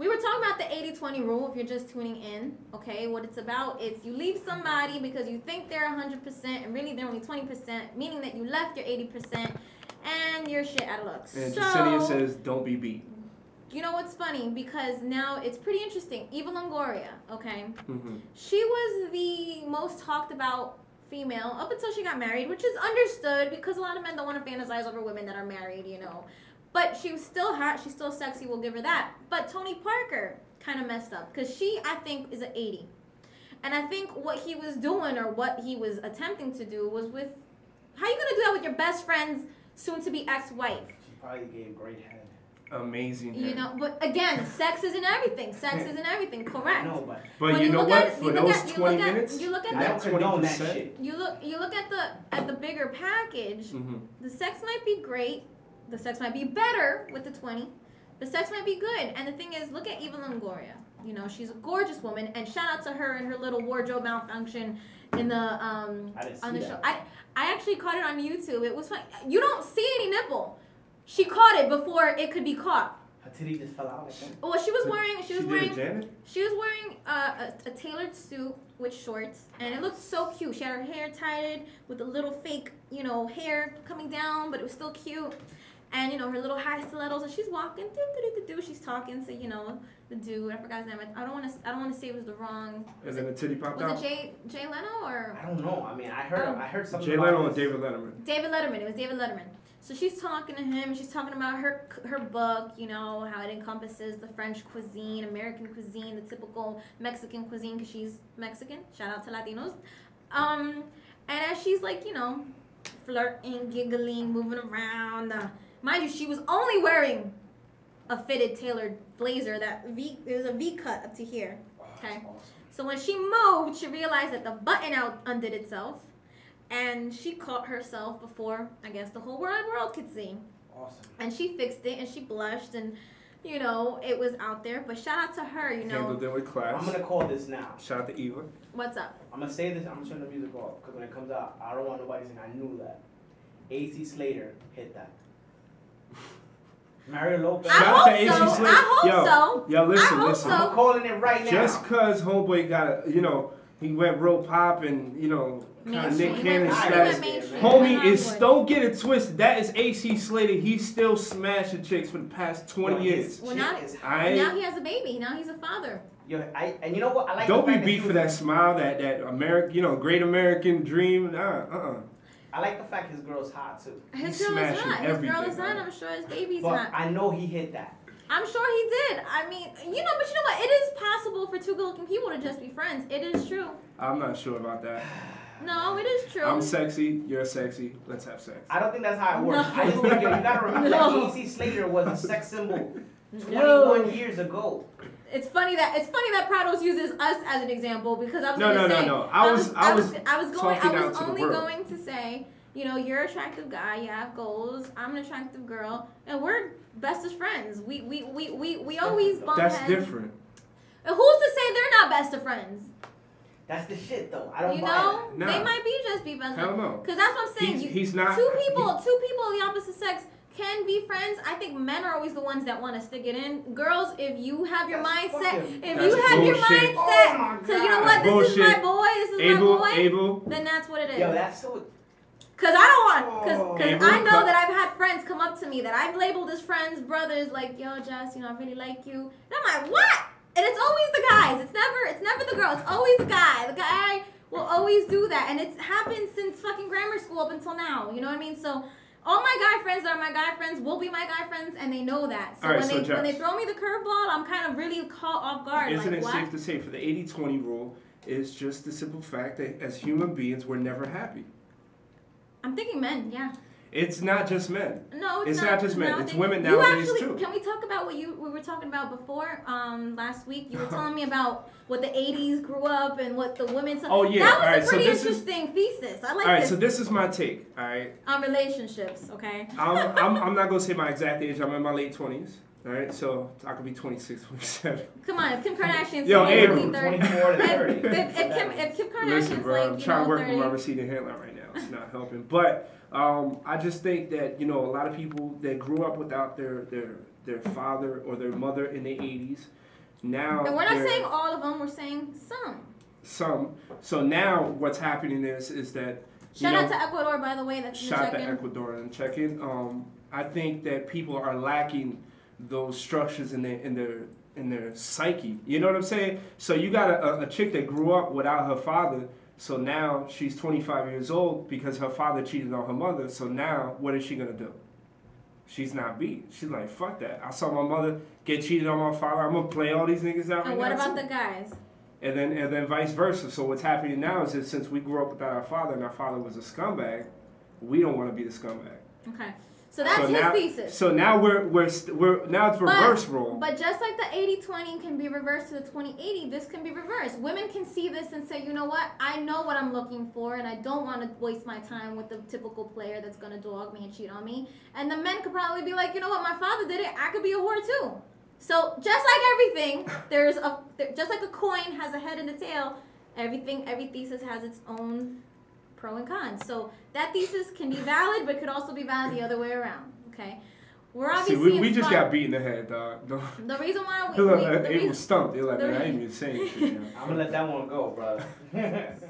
We were talking about the 80-20 rule if you're just tuning in, okay? What it's about is you leave somebody because you think they're 100% and really they're only 20%, meaning that you left your 80% and you're shit out of luck. And so, Jessenia says, don't be beat. You know what's funny? Because now it's pretty interesting. Eva Longoria, okay? Mm-hmm. She was the most talked about female up until she got married, which is understood because a lot of men don't want to fantasize over women that are married, you know. But she was still hot. She's still sexy. We'll give her that. But Tony Parker kind of messed up because she, I think, is an 80. And I think what he was doing or what he was attempting to do was with... How you going to do that with your best friend's soon-to-be ex-wife? She probably gave great head. Amazing head. You know, but again, sex isn't everything. Sex isn't everything, correct? No, but when you know what? At, For those 20 minutes, you look at that the 20%. You look at the bigger package. Mm-hmm. The sex might be great. The sex might be better with the 20. The sex might be good. And the thing is, look at Eva Longoria. You know, she's a gorgeous woman. And shout out to her and her little wardrobe malfunction in the on the show. I actually caught it on YouTube. It was funny. You don't see any nipple. She caught it before it could be caught. Her titty just fell out like that. Well, she was wearing a tailored suit with shorts, and it looked so cute. She had her hair tied with a little fake, you know, hair coming down, but it was still cute. And, you know, her little high stilettos, and she's walking, she's talking to, you know, the dude. I forgot his name. I don't want to say it was the wrong. And then the titty popped out. Was it Jay Leno or? I don't know. I mean, I heard something. Jay Leno or David Letterman? David Letterman. It was David Letterman. So she's talking to him. She's talking about her book, you know, how it encompasses the French cuisine, American cuisine, the typical Mexican cuisine, because she's Mexican. Shout out to Latinos. And as she's like, you know, flirting, giggling, moving around. Mind you, she was only wearing a fitted, tailored blazer that there's a V cut up to here. Okay. Awesome. So when she moved, she realized that the button undid itself. And she caught herself before, I guess, the whole world could see. Awesome. And she fixed it, and she blushed, and, you know, it was out there. But shout out to her, you know. Handled it with class. I'm going to call this now. Shout out to Eva. What's up? I'm going to say this. I'm going to turn the music off. Because when it comes out, I don't want nobody saying I knew that. AC Slater hit that. Mario Lopez. I hope so. Yo, listen. So. I'm calling it right now. Just because Homeboy got, you know, he went real pop and, you know, kind of Nick Cannon status. Homie, don't get it twisted. That is AC Slater. He's still smashing chicks for the past 20 years. Well, now he has a baby. Now he's a father. Yo, and you know what? I like. Don't be beat for that smile, that American, you know, great American dream. I like the fact his girl's hot too. His girl is hot. His girl is hot. I'm sure his baby's hot. I know he hit that. I'm sure he did. I mean, you know, but you know what? It is possible for two good-looking people to just be friends. It is true. I'm not sure about that. No, it is true. I'm sexy. You're sexy. Let's have sex. I don't think that's how it works. No. I just think you gotta remember that AC Slater was a sex symbol 21 years ago. It's funny that Prados uses us as an example because I was No. I was only going to say, you know, you're an attractive guy, you have goals, I'm an attractive girl, and we're bestest friends. We always bump heads. That's different. And who's to say they're not best of friends? That's the shit though. I don't you buy know, it. They might be best friends. Because that's what I'm saying. He's not. Two people of the opposite sex can be friends. I think men are always the ones that want to stick it in. Girls, if you have your mindset, so you know what, this is my boy, then that's what it is. Yo, that's so. Cause I don't want, cause I know that I've had friends come up to me that I've labeled as friends, brothers, like, yo, Jess, you know, I really like you. And I'm like, what? And it's always the guys. It's never the girl. It's always the guy. The guy will always do that, and it's happened since fucking grammar school up until now. You know what I mean? So all my guy friends that are my guy friends will be my guy friends, and they know that. So, when they throw me the curveball, I'm kind of really caught off guard. Isn't it safe to say for the 80-20 rule is just the simple fact that as human beings, we're never happy? I'm thinking men, yeah. It's not just men. No, it's not just men. It's women nowadays too. Can we talk about what we were talking about before last week? You were telling me about what the 80s grew up and what the women said. Oh yeah, that was a pretty interesting thesis. I like this. All right, so this is my take. All right. On relationships, okay. I'm not gonna say my exact age. I'm in my late 20s. All right, so I could be 26, 27. Come on, if Kim Kardashian's Abel. 30, 24 to 30. if Kim Kardashian's listen, bro, like, I'm trying to work 30. with my receding hairline right now. It's not helping. But I just think that, you know, a lot of people that grew up without their father or their mother in the 80s, Now, and we're not saying all of them. We're saying some. Some. So now, what's happening is that. Shout out to Ecuador, by the way. That's shout out to Ecuador and check-in. I think that people are lacking those structures in their psyche. You know what I'm saying? So you got a chick that grew up without her father. So now she's 25 years old because her father cheated on her mother. So now, what is she gonna do? She's not beat. She's like, fuck that. I saw my mother get cheated on my father. I'm gonna play all these niggas out. And what about the guys? And then vice versa. So what's happening now is that since we grew up without our father and our father was a scumbag, we don't want to be the scumbag. Okay. So that's his thesis. So now we're now it's reverse role. But just like the 80-20 can be reversed to the 20-80, this can be reversed. Women can see this and say, you know what? I know what I'm looking for, and I don't want to waste my time with the typical player that's gonna dog me and cheat on me. And the men could probably be like, you know what? My father did it. I could be a whore too. So just like everything, just like a coin has a head and a tail. Every thesis has its own pro and con. So that thesis can be valid, but could also be valid the other way around. Okay, we're obviously. See, we just got beat in the head, dog. The reason why it was stumped. They're like, man, I ain't even saying shit. I'm gonna let that one go, bro. So